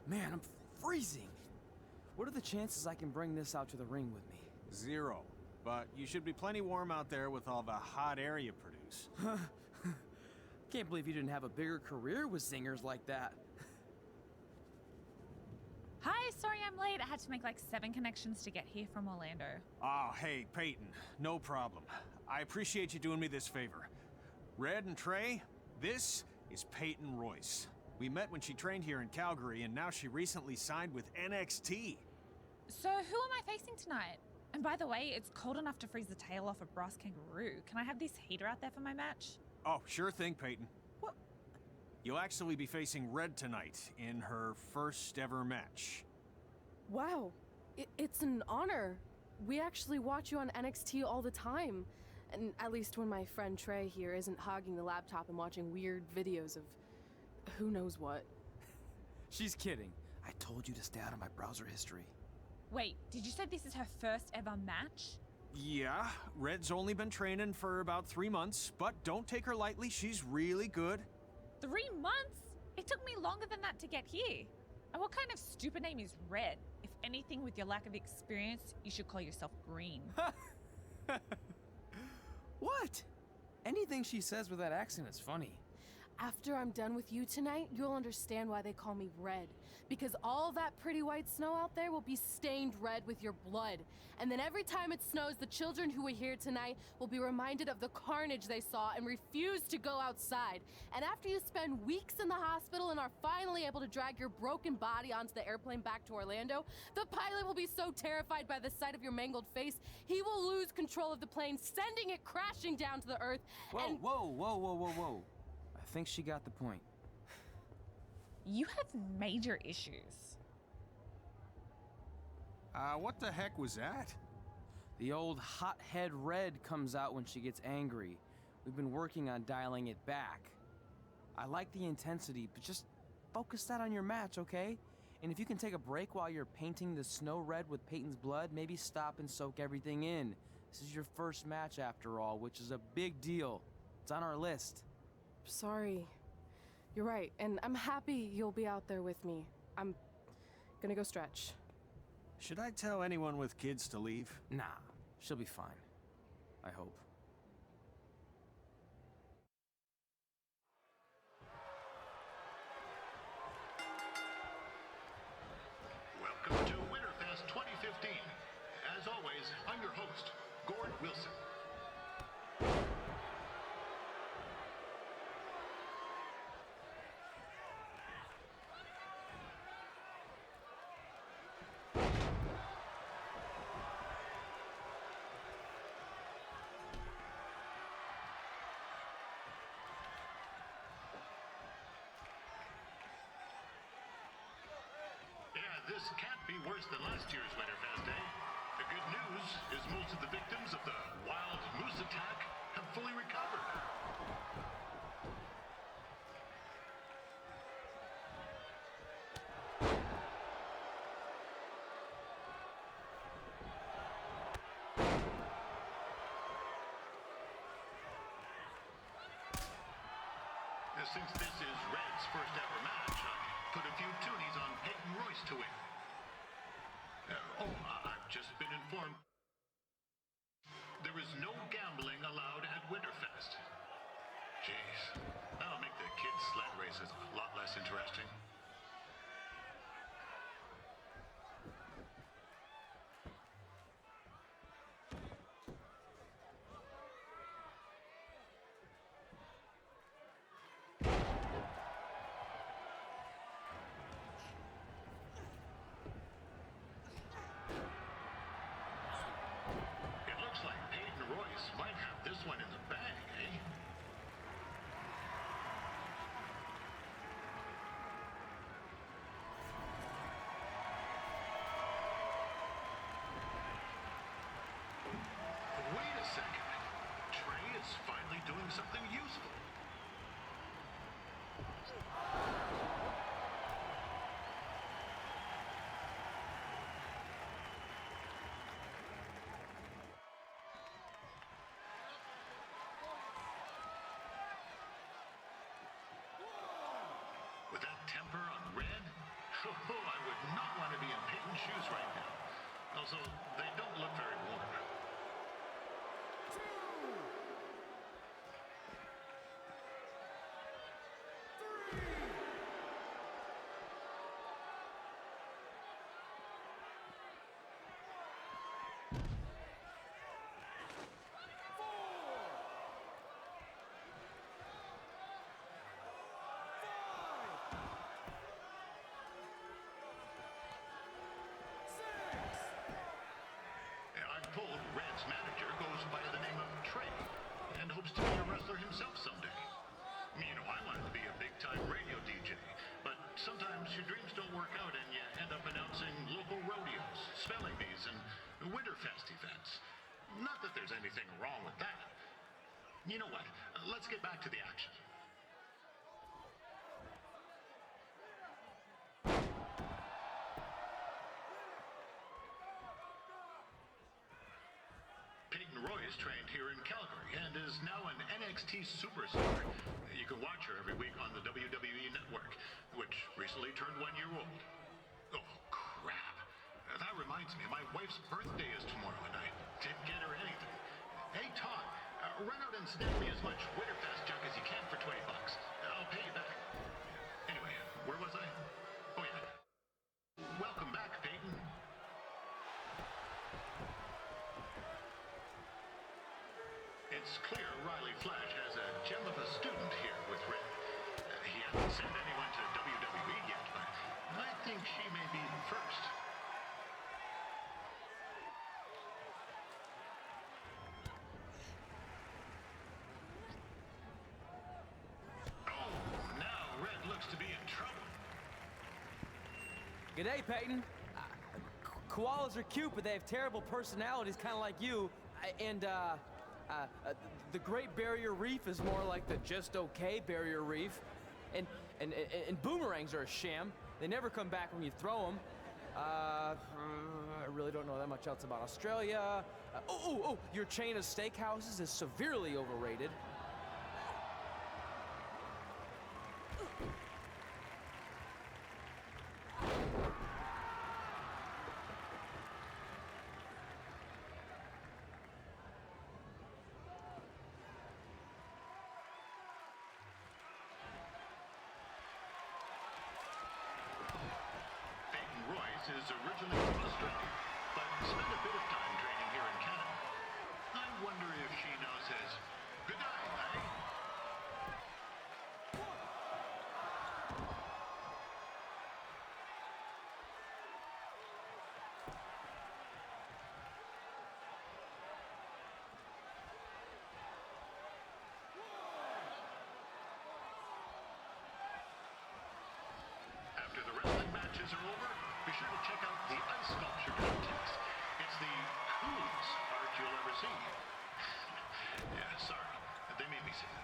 Man, I'm freezing. What are the chances I can bring this out to the ring with me? 0. But you should be plenty warm out there with all the hot air you produce. Can't believe you didn't have a bigger career with singers like that. Hi, sorry I'm late. I had to make like 7 connections to get here from Orlando. Oh, hey, Peyton. No problem. I appreciate you doing me this favor. Red and Trey, this is Peyton Royce. We met when she trained here in Calgary, and now she recently signed with NXT. So who am I facing tonight? And by the way, it's cold enough to freeze the tail off a brass kangaroo. Can I have this heater out there for my match? Oh, sure thing, Peyton. What? You'll actually be facing Red tonight in her first ever match. Wow, it's an honor. We actually watch you on NXT all the time. And at least when my friend Trey here isn't hogging the laptop and watching weird videos of who knows what. She's kidding. I told you to stay out of my browser history. Wait, did you say this is her first ever match? Yeah, Red's only been training for about 3 months, but don't take her lightly, she's really good. 3 months? It took me longer than that to get here. And what kind of stupid name is Red? If anything, with your lack of experience, you should call yourself Green. What? Anything she says with that accent is funny. After I'm done with you tonight, you'll understand why they call me Red. Because all that pretty white snow out there will be stained red with your blood. And then every time it snows, the children who were here tonight will be reminded of the carnage they saw and refuse to go outside. And after you spend weeks in the hospital and are finally able to drag your broken body onto the airplane back to Orlando, the pilot will be so terrified by the sight of your mangled face, he will lose control of the plane, sending it crashing down to the earth. Whoa. I think she got the point. You have major issues. What the heck was that? The old hothead Red comes out when she gets angry. We've been working on dialing it back. I like the intensity, but just focus that on your match, okay? And if you can take a break while you're painting the snow red with Peyton's blood, maybe stop and soak everything in. This is your first match after all, which is a big deal. It's on our list. Sorry. You're right, and I'm happy you'll be out there with me. I'm gonna go stretch. Should I tell anyone with kids to leave? Nah, she'll be fine. I hope. Welcome to Winterfest 2015. As always, I'm your host, Gord Wilson. Yeah, this can't be worse than last year's Winterfest, eh? The good news is most of the victims of the wild moose attack have fully recovered. Since this is Red's first ever match, I put a few toonies on Peyton Royce to win. I've just been informed. There is no gambling allowed at Winterfest. Jeez, that'll make the kids' sled races a lot less interesting. Might have this one in the bag, eh? Wait a second. Trey is finally doing something useful. With that temper on Red, Oh, I would not want to be in Peyton's shoes right now. Also, they don't look very warm. Told Red's manager goes by the name of Trey and hopes to be a wrestler himself someday. You know, I wanted to be a big-time radio DJ, but sometimes your dreams don't work out and you end up announcing local rodeos, spelling bees, and Winterfest events. Not that there's anything wrong with that. You know what? Let's get back to the action. Peyton Royce trained here in Calgary and is now an NXT superstar. You can watch her every week on the WWE Network, which recently turned 1 year old. Oh, crap. That reminds me, my wife's birthday is tomorrow and I didn't get her anything. Hey, Todd, run out and snag me as much Winterfest junk as you can for $20. I'll pay you back. Anyway, where was I? Oh, yeah. Welcome back, Peyton. It's clear Riley Flash has a gem of a student here with Red. He hasn't sent anyone to WWE yet, but I think she may be the first. Oh, now Red looks to be in trouble. G'day, Peyton. Koalas are cute, but they have terrible personalities, kind of like you. The Great Barrier Reef is more like the just okay Barrier Reef. And boomerangs are a sham. They never come back when you throw them. I really don't know that much else about Australia. Your chain of steakhouses is severely overrated. Is originally from Australia, but spent a bit of time training here in Canada. I wonder if she now says, good night, eh? After the wrestling matches are over, be sure to check out the ice sculpture contest. It's the coolest art you'll ever see. Yeah, sorry. They made me say that.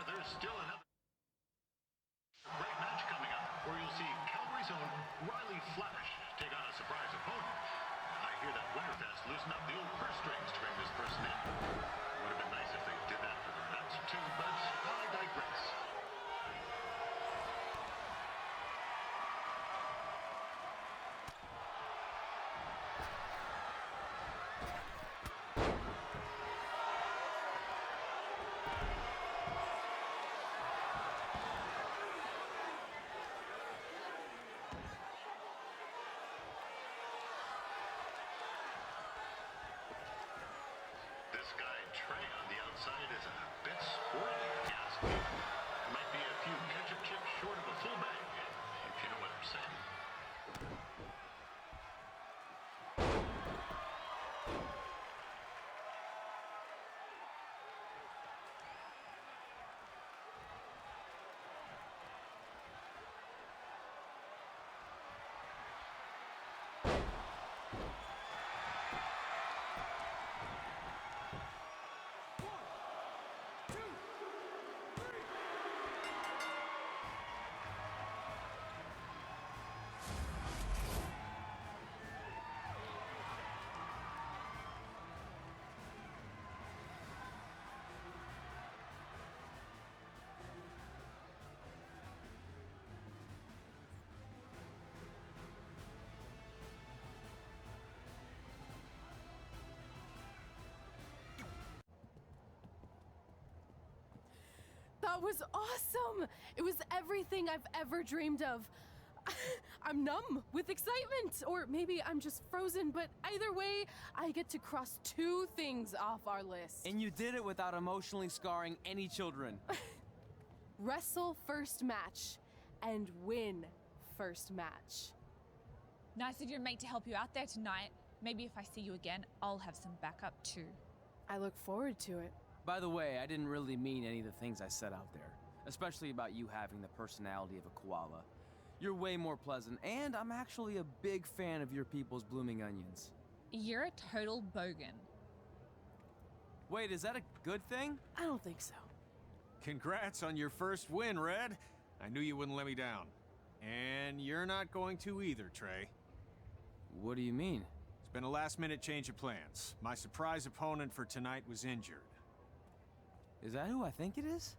There's still another great match coming up where you'll see Calgary's own Riley Flash take on a surprise opponent. I hear that Winterfest loosened up the old purse strings to bring this person in. Would have been nice if they did that for the Reds too, but I digress. This guy, Trey, on the That was awesome! It was everything I've ever dreamed of. I'm numb with excitement, or maybe I'm just frozen, but either way, I get to cross 2 things off our list. And you did it without emotionally scarring any children. Wrestle first match and win first match. Nice of your mate to help you out there tonight. Maybe if I see you again, I'll have some backup too. I look forward to it. By the way, I didn't really mean any of the things I said out there, especially about you having the personality of a koala. You're way more pleasant, and I'm actually a big fan of your people's blooming onions. You're a total bogan. Wait, is that a good thing? I don't think so. Congrats on your first win, Red. I knew you wouldn't let me down. And you're not going to either, Trey. What do you mean? It's been a last-minute change of plans. My surprise opponent for tonight was injured. Is that who I think it is?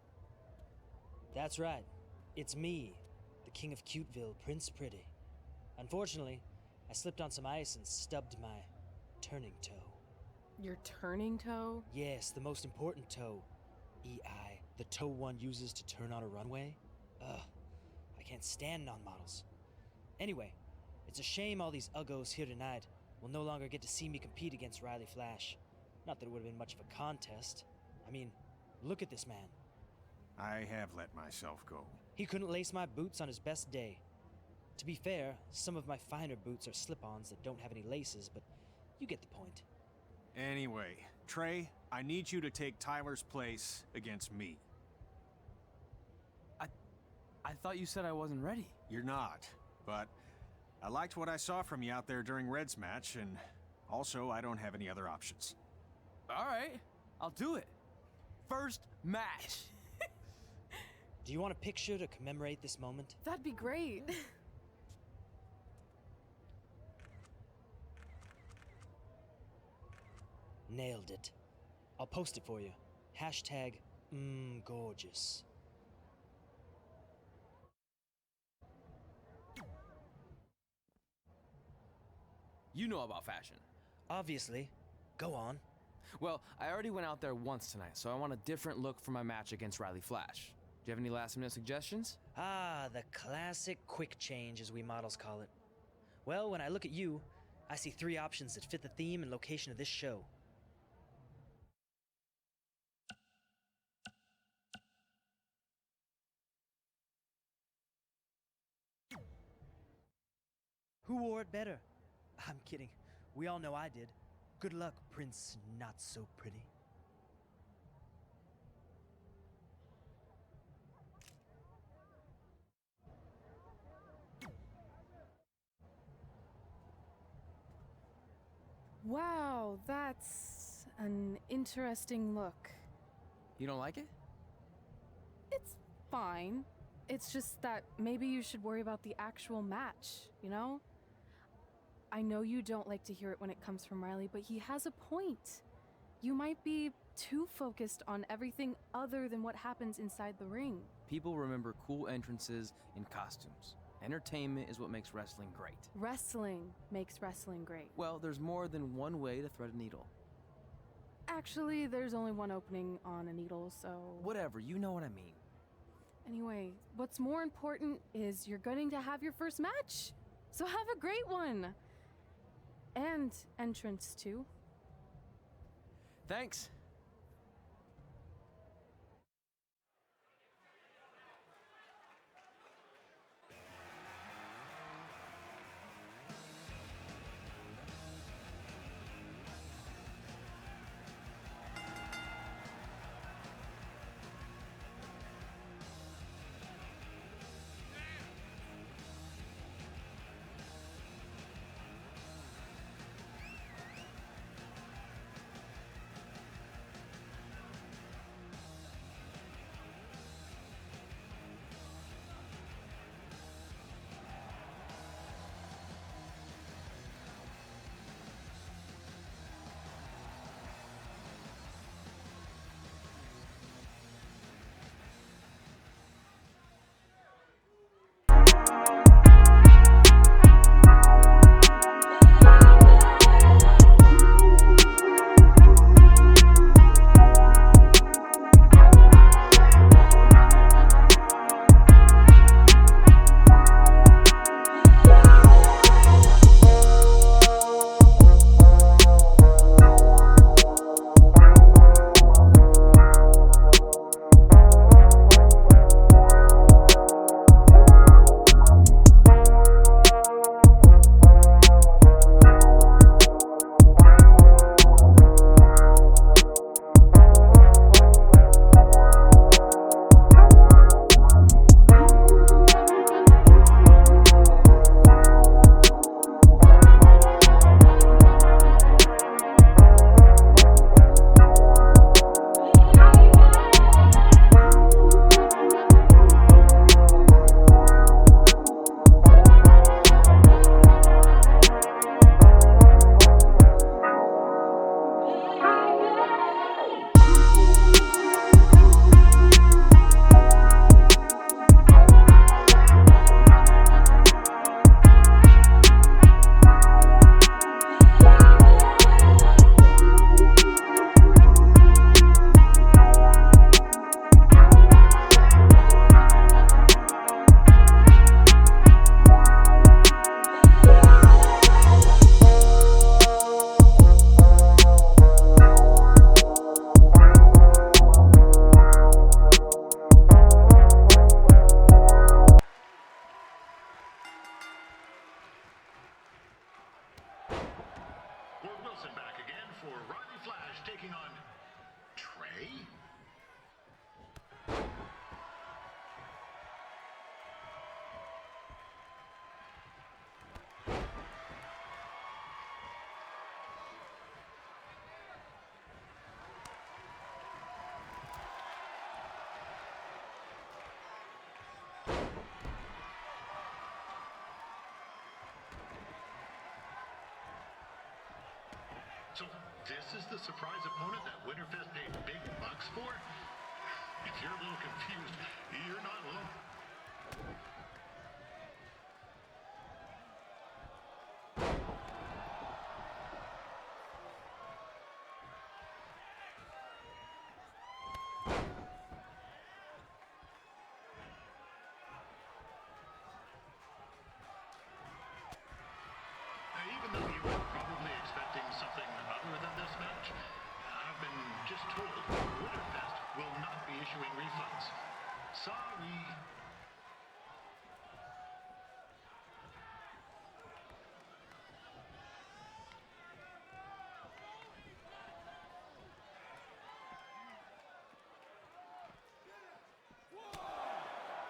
That's right. It's me, the King of Cuteville, Prince Pretty. Unfortunately, I slipped on some ice and stubbed my turning toe. Your turning toe? Yes, the most important toe. EI, the toe one uses to turn on a runway. Ugh, I can't stand non-models. Anyway, it's a shame all these uggos here tonight will no longer get to see me compete against Riley Flash. Not that it would have been much of a contest. I mean, look at this man. I have let myself go. He couldn't lace my boots on his best day. To be fair, some of my finer boots are slip-ons that don't have any laces, but you get the point. Anyway, Trey, I need you to take Tyler's place against me. I thought you said I wasn't ready. You're not, but I liked what I saw from you out there during Red's match, and also I don't have any other options. All right, I'll do it. First match. Do you want a picture to commemorate this moment? That'd be great. Nailed it. I'll post it for you. Hashtag, gorgeous. You know about fashion. Obviously. Go on. Well, I already went out there once tonight, so I want a different look for my match against Riley Flash. Do you have any last-minute suggestions? Ah, the classic quick change, as we models call it. Well, when I look at you, I see 3 options that fit the theme and location of this show. Who wore it better? I'm kidding. We all know I did. Good luck, Prince Not So Pretty. Wow, that's an interesting look. You don't like it? It's fine. It's just that maybe you should worry about the actual match, you know? I know you don't like to hear it when it comes from Riley, but he has a point. You might be too focused on everything other than what happens inside the ring. People remember cool entrances and costumes. Entertainment is what makes wrestling great. Wrestling makes wrestling great. Well, there's more than one way to thread a needle. Actually, there's only one opening on a needle, so... Whatever, you know what I mean. Anyway, what's more important is you're going to have your first match. So have a great one. And entrance too. Thanks. So this is the surprise opponent that Winterfest paid big bucks for? If you're a little confused, you're not alone. Even though you were probably expecting something other than this match, I've been just told Winterfest will not be issuing refunds. Sorry.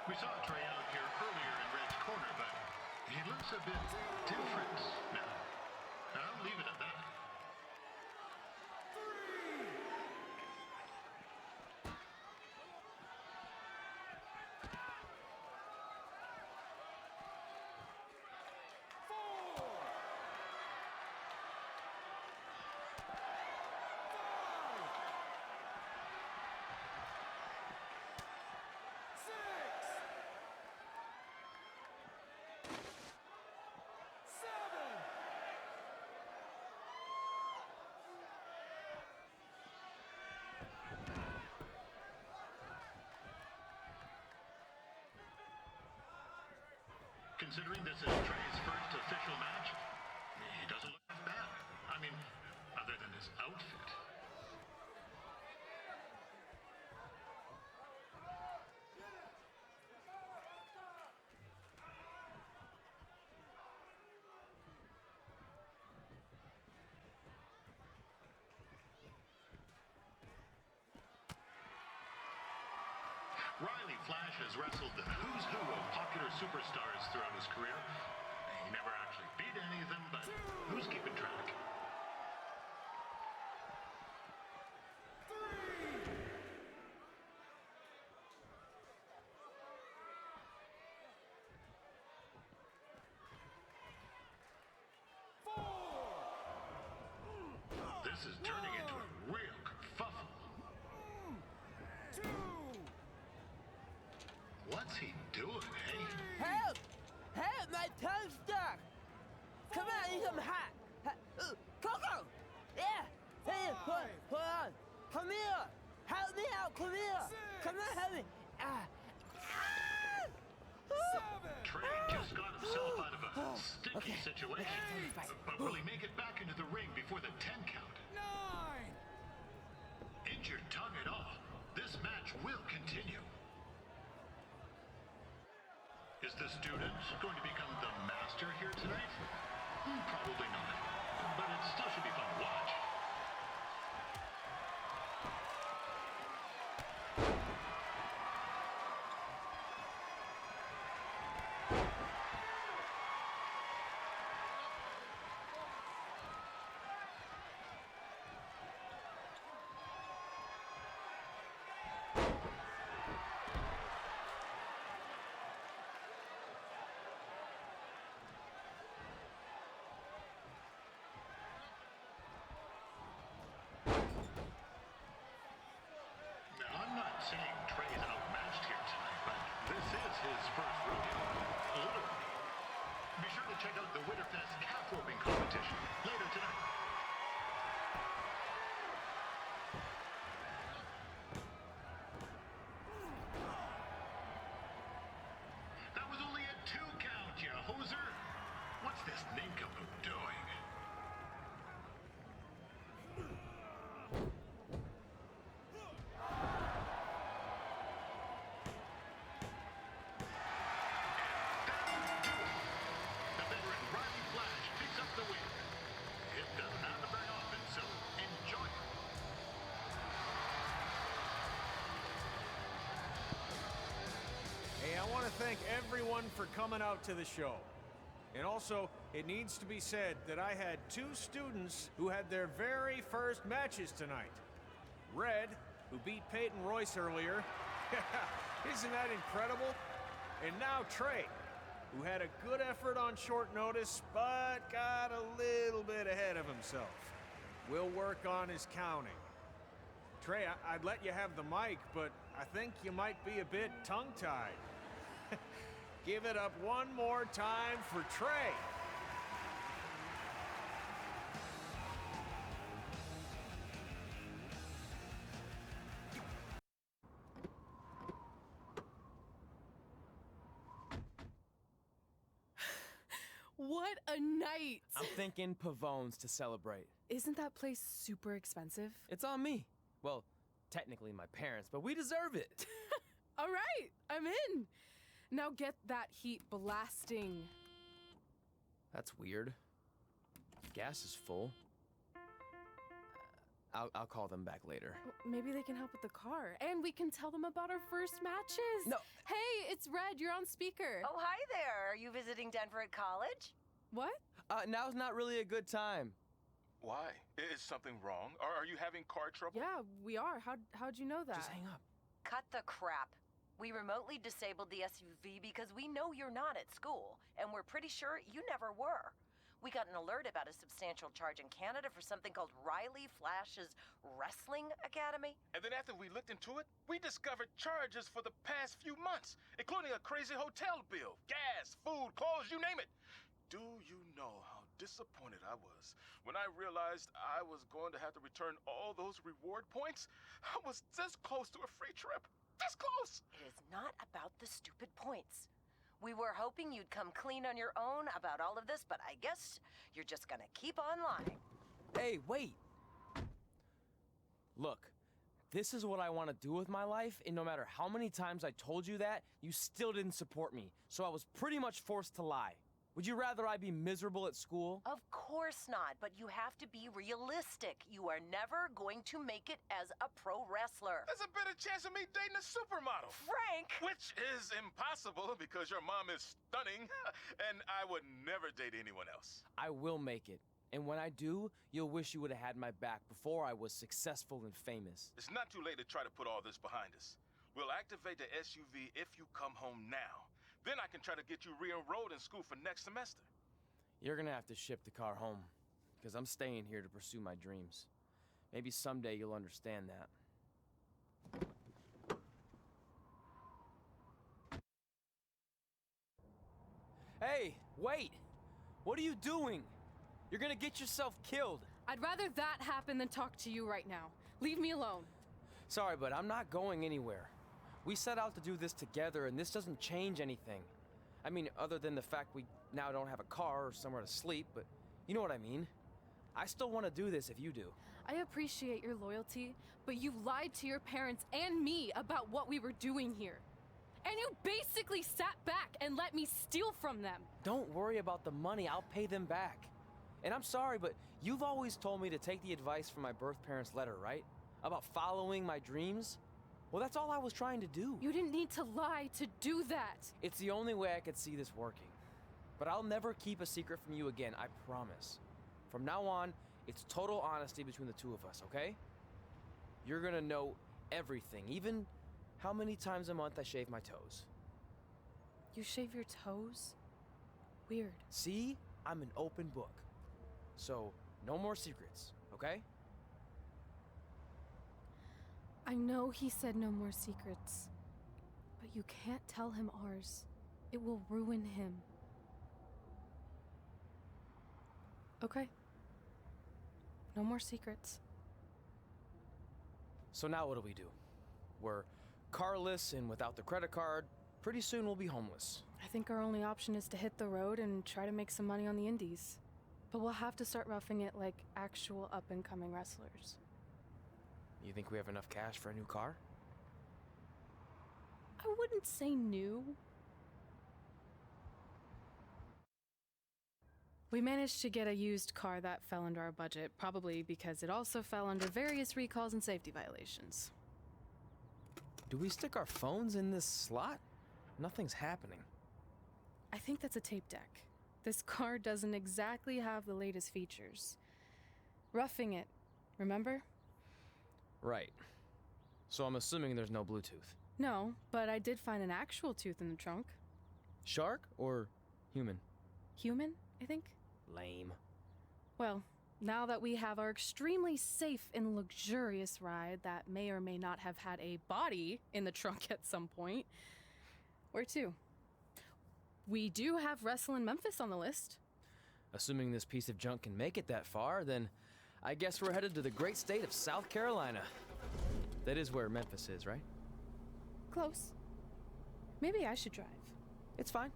We saw Trey out here earlier in Red's corner, but he looks a bit different now. I'll leave it at that. Considering this is Trey's first official match, he doesn't look half bad. I mean, other than his outfit. Riley Flash has wrestled the who's who of popular superstars throughout his career. He never actually beat any of them, but who's keeping track? This is turning into a real kerfuffle. What's he doing, hey? Help! Help! My tongue's stuck! Come on, need some hot! Coco! Yeah! Hey, hold on! Come here! Help me out! Come here! Come on, help me! Trey just got himself out of a sticky situation, but will he make it back into the ring before the 10 count? 9! Injured tongue at all. This match will continue. Is the student going to become the master here tonight? Probably not, but it still should be fun to watch. Saying Trey's outmatched here tonight, but this is his first rodeo. Literally. Be sure to check out the Winterfest calf roping competition later tonight. That was only a 2 count, you hoser. What's this nincompoop doing? Thank everyone for coming out to the show. And also, it needs to be said that I had 2 students who had their very first matches tonight. Red, who beat Peyton Royce earlier. Isn't that incredible? And now Trey, who had a good effort on short notice, but got a little bit ahead of himself. We'll work on his counting. Trey, I'd let you have the mic, but I think you might be a bit tongue-tied. Give it up one more time for Trey. What a night! I'm thinking Pavone's to celebrate. Isn't that place super expensive? It's on me. Well, technically my parents, but we deserve it. All right, I'm in. Now get that heat blasting. That's weird. Gas is full. I'll call them back later. Maybe they can help with the car, and we can tell them about our first matches. No. Hey, it's Red. You're on speaker. Oh, hi there. Are you visiting Denver at college? What? Now's not really a good time. Why? Is something wrong? Or are you having car trouble? Yeah, we are. How'd you know that? Just hang up. Cut the crap. We remotely disabled the SUV because we know you're not at school, and we're pretty sure you never were. We got an alert about a substantial charge in Canada for something called Riley Flash's Wrestling Academy. And then after we looked into it, we discovered charges for the past few months, including a crazy hotel bill, gas, food, clothes, you name it. Do you know how disappointed I was when I realized I was going to have to return all those reward points? I was this close to a free trip. This close! It is not about the stupid points. We were hoping you'd come clean on your own about all of this, but I guess you're just gonna keep on lying. Hey, wait. Look, this is what I want to do with my life, and no matter how many times I told you that, you still didn't support me, so I was pretty much forced to lie. Would you rather I be miserable at school? Of course not, but you have to be realistic. You are never going to make it as a pro wrestler. There's a better chance of me dating a supermodel. Frank! Which is impossible because your mom is stunning, and I would never date anyone else. I will make it. And when I do, you'll wish you would have had my back before I was successful and famous. It's not too late to try to put all this behind us. We'll activate the SUV if you come home now. Then I can try to get you re-enrolled in school for next semester. You're gonna have to ship the car home, because I'm staying here to pursue my dreams. Maybe someday you'll understand that. Hey, wait! What are you doing? You're gonna get yourself killed. I'd rather that happen than talk to you right now. Leave me alone. Sorry, but I'm not going anywhere. We set out to do this together, and this doesn't change anything. I mean, other than the fact we now don't have a car or somewhere to sleep, but you know what I mean. I still want to do this if you do. I appreciate your loyalty, but you lied to your parents and me about what we were doing here. And you basically sat back and let me steal from them. Don't worry about the money, I'll pay them back. And I'm sorry, but you've always told me to take the advice from my birth parents' letter, right? About following my dreams? Well, that's all I was trying to do. You didn't need to lie to do that. It's the only way I could see this working. But I'll never keep a secret from you again, I promise. From now on, it's total honesty between the two of us, okay? You're gonna know everything, even how many times a month I shave my toes. You shave your toes? Weird. See? I'm an open book. So, no more secrets, okay? I know he said no more secrets, but you can't tell him ours. It will ruin him. Okay. No more secrets. So now what do? We're carless and without the credit card. Pretty soon we'll be homeless. I think our only option is to hit the road and try to make some money on the indies. But we'll have to start roughing it like actual up-and-coming wrestlers. You think we have enough cash for a new car? I wouldn't say new. We managed to get a used car that fell under our budget, probably because it also fell under various recalls and safety violations. Do we stick our phones in this slot? Nothing's happening. I think that's a tape deck. This car doesn't exactly have the latest features. Roughing it, remember? Right. So I'm assuming there's no Bluetooth. No, but I did find an actual tooth in the trunk. Shark or human? Human, I think? Lame. Well, Now that we have our extremely safe and luxurious ride that may or may not have had a body in the trunk at some point, where to? We do have Wrestle in Memphis on the list. Assuming this piece of junk can make it that far, then I guess we're headed to the great state of South Carolina. That is where Memphis is, right? Close. Maybe I should drive. It's fine.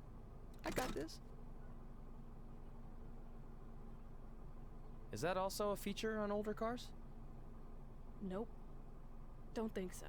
I got this. Is that also a feature on older cars? Nope. Don't think so.